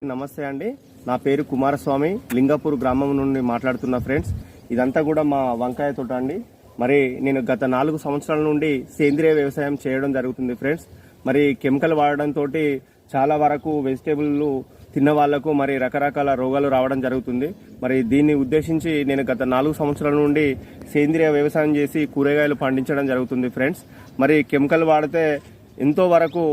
నమస్తే అండి, నా పేరు కుమారస్వామి, లింగాపూర్ గ్రామం నుండి మాట్లాడుతున్నా ఫ్రెండ్స్. ఇదంతా కూడా మా వంకాయ తోట అండి. మరి నేను గత 4 సంవత్సరాల నుండి సేంద్రియ వ్యవసాయం చేయడం జరుగుతుంది ఫ్రెండ్స్. మరి కెమికల్ వాడడంతో చాలా వరకు వెజిటేబుల్లు తిన్న వాళ్లకు మరి రకరకాల రోగాలు రావడం జరుగుతుంది. మరి దీన్ని ఉద్దేశించి నేను గత 4 సంవత్సరాల నుండి సేంద్రియ వ్యవసాయం చేసి కూరగాయలు పండించడం జరుగుతుంది ఫ్రెండ్స్. మరి కెమికల్ వాడితే ఎంతో వరకు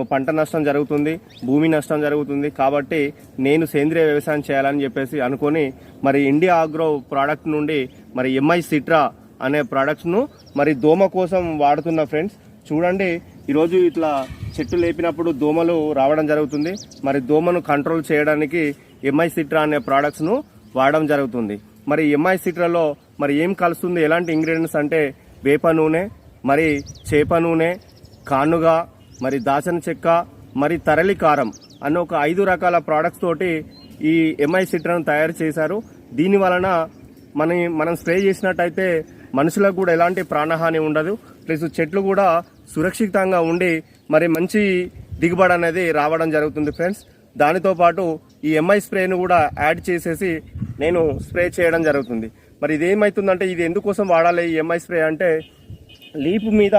పంట నష్టం జరుగుతుంది, భూమి నష్టం జరుగుతుంది. కాబట్టి నేను సేంద్రియ వ్యవసాయం చేయాలని చెప్పేసి అనుకొని మరి ఇండియా ఆగ్రో ప్రోడక్ట్ నుండి మరి ఎంఐ సిట్రా అనే ప్రోడక్ట్స్ను మరి దోమ కోసం వాడుతున్న ఫ్రెండ్స్. చూడండి, ఈరోజు ఇట్లా చెట్టు లేపినప్పుడు దోమలు రావడం జరుగుతుంది. మరి దోమను కంట్రోల్ చేయడానికి ఎంఐ సిట్రా అనే ప్రోడక్ట్స్ను వాడడం జరుగుతుంది. మరి ఎంఐ సిట్రాలో మరి ఏం కలుస్తుంది, ఎలాంటి ఇంగ్రీడియంట్స్ అంటే వేప నూనె, మరి చేప నూనె, కానుగా, మరి దాచిన చెక్క, మరి తరలి కారం అన్న ఒక 5 రకాల ప్రోడక్ట్స్ తోటి ఈ ఎంఐ సిట్రాను తయారు చేశారు. దీని వలన మనం స్ప్రే చేసినట్టయితే మనుషులకు కూడా ఎలాంటి ప్రాణహాని ఉండదు, ప్లస్ చెట్లు కూడా సురక్షితంగా ఉండి మరి మంచి దిగుబడి అనేది రావడం జరుగుతుంది ఫ్రెండ్స్. దానితో పాటు ఈ ఎంఐ స్ప్రేను కూడా యాడ్ చేసేసి నేను స్ప్రే చేయడం జరుగుతుంది. మరి ఇదేమవుతుందంటే, ఇది ఎందుకోసం వాడాలి ఈ ఎంఐ స్ప్రే అంటే, లీఫ్ మీద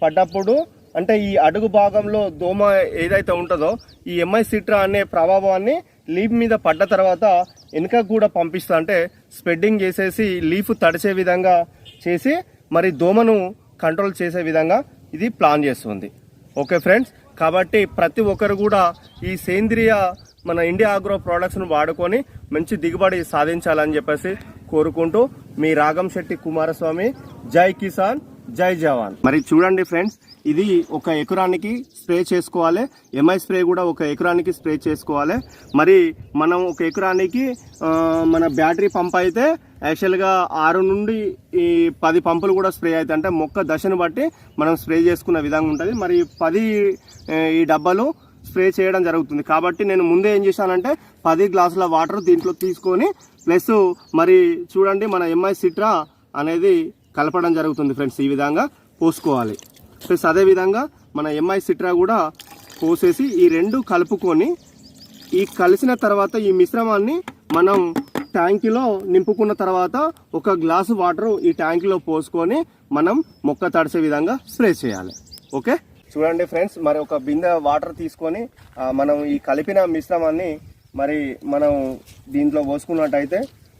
పడ్డప్పుడు అంటే ఈ అడుగు భాగంలో దోమ ఏదైతే ఉంటుందో ఈ ఎంఐ సిట్రా అనే ప్రభావాన్ని లీఫ్ మీద పడ్డ తర్వాత వెనుక కూడా పంపిస్తా, అంటే స్ప్రెడ్డింగ్ చేసేసి లీఫ్ తడిచే విధంగా చేసి మరి దోమను కంట్రోల్ చేసే విధంగా ఇది ప్లాన్ చేస్తుంది. ఓకే ఫ్రెండ్స్, కాబట్టి ప్రతి ఒక్కరు కూడా ఈ సేంద్రియ మన ఇండియా ఆగ్రో ప్రోడక్ట్స్ను వాడుకొని మంచి దిగుబడి సాధించాలని చెప్పేసి కోరుకుంటూ మీ రాగంశెట్టి కుమారస్వామి. జై కిసాన్, జై జవాన్. మరి చూడండి ఫ్రెండ్స్, ఇది 1 ఎకరానికి స్ప్రే చేసుకోవాలి. ఎంఐ స్ప్రే కూడా 1 ఎకరానికి స్ప్రే చేసుకోవాలి. మరి మనం 1 ఎకరానికి మన బ్యాటరీ పంప్ అయితే యాక్చువల్గా 6 నుండి 10 పంపులు కూడా స్ప్రే అవుతాయి. అంటే మొక్క దశను బట్టి మనం స్ప్రే చేసుకున్న విధంగా ఉంటుంది. మరి 10 ఈ డబ్బాలు స్ప్రే చేయడం జరుగుతుంది. కాబట్టి నేను ముందే ఏం చేశానంటే 10 గ్లాసుల వాటర్ దీంట్లో తీసుకొని ప్లస్ మరి చూడండి మన ఎంఐ సిట్రా అనేది కలపడం జరుగుతుంది ఫ్రెండ్స్. ఈ విధంగా పోసుకోవాలి. ప్లస్ అదేవిధంగా మన ఎంఐ సిట్రా కూడా పోసేసి ఈ 2 కలుపుకొని ఈ కలిసిన తర్వాత ఈ మిశ్రమాన్ని మనం ట్యాంకులో నింపుకున్న తర్వాత 1 గ్లాసు వాటర్ ఈ ట్యాంకులో పోసుకొని మనం మొక్క తడిసే విధంగా స్ప్రే చేయాలి. ఓకే, చూడండి ఫ్రెండ్స్, మరి 1 బిందె వాటర్ తీసుకొని మనం ఈ కలిపిన మిశ్రమాన్ని మరి మనం దీంట్లో పోసుకున్నట్టయితే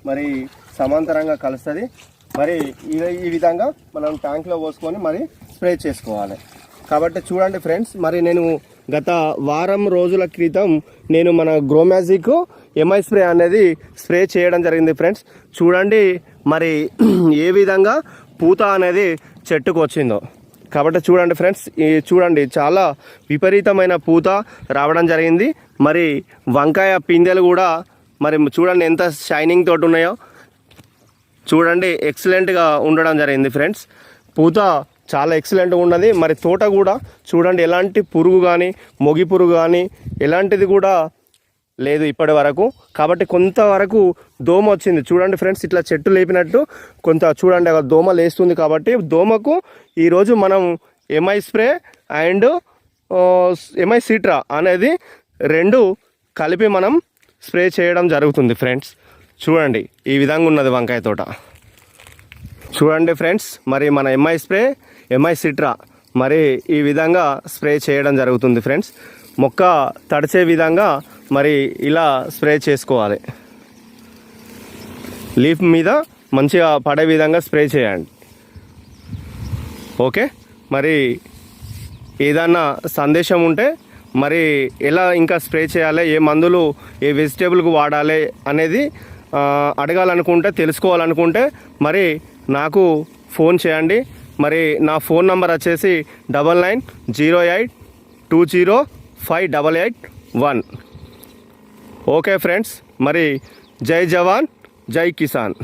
మరి సమాంతరంగా కలుస్తుంది. మరి ఈ విధంగా మనం ట్యాంక్లో పోసుకొని మరి స్ప్రే చేసుకోవాలి. కాబట్టి చూడండి ఫ్రెండ్స్, మరి నేను గత వారం రోజుల క్రితం నేను మన గ్రోమ్యాజిక్ ఎంఐ స్ప్రే అనేది స్ప్రే చేయడం జరిగింది ఫ్రెండ్స్. చూడండి మరి ఏ విధంగా పూత అనేది చెట్టుకు వచ్చిందో. కాబట్టి చూడండి ఫ్రెండ్స్, చూడండి చాలా విపరీతమైన పూత రావడం జరిగింది. మరి వంకాయ పిందెలు కూడా మరి చూడండి ఎంత షైనింగ్ తోటి ఉన్నాయో. చూడండి, ఎక్సలెంట్గా ఉండడం జరిగింది ఫ్రెండ్స్. పూత చాలా ఎక్సలెంట్గా ఉన్నది. మరి తోట కూడా చూడండి, ఎలాంటి పురుగు కానీ మొగి పురుగు కానీ ఎలాంటిది కూడా లేదు ఇప్పటి వరకు. కాబట్టి కొంతవరకు దోమ వచ్చింది. చూడండి ఫ్రెండ్స్, ఇట్లా చెట్టు లేపినట్టు కొంత చూడండి దోమ లేస్తుంది. కాబట్టి దోమకు ఈరోజు మనం ఎంఐ స్ప్రే అండ్ ఎంఐ సిట్రా అనేది 2 కలిపి మనం స్ప్రే చేయడం జరుగుతుంది ఫ్రెండ్స్. చూడండి ఈ విధంగా ఉన్నది వంకాయ తోట. చూడండి ఫ్రెండ్స్, మరి మన ఎంఐ స్ప్రే ఎంఐ సిట్రా మరి ఈ విధంగా స్ప్రే చేయడం జరుగుతుంది ఫ్రెండ్స్. మొక్క తడిచే విధంగా మరి ఇలా స్ప్రే చేసుకోవాలి. లీఫ్ మీద మంచిగా పడే విధంగా స్ప్రే చేయండి. ఓకే, మరి ఏదన్నా సందేశం ఉంటే మరి ఎలా ఇంకా స్ప్రే చేయాలి, ఏ మందులు ఏ వెజిటేబుల్కి వాడాలి అనేది అడగాలనుకుంటే, తెలుసుకోవాలనుకుంటే మరి నాకు ఫోన్ చేయండి. మరి నా ఫోన్ నంబర్ వచ్చేసి 9982058881. ఓకే ఫ్రెండ్స్, మరి జై జవాన్, జై కిసాన్.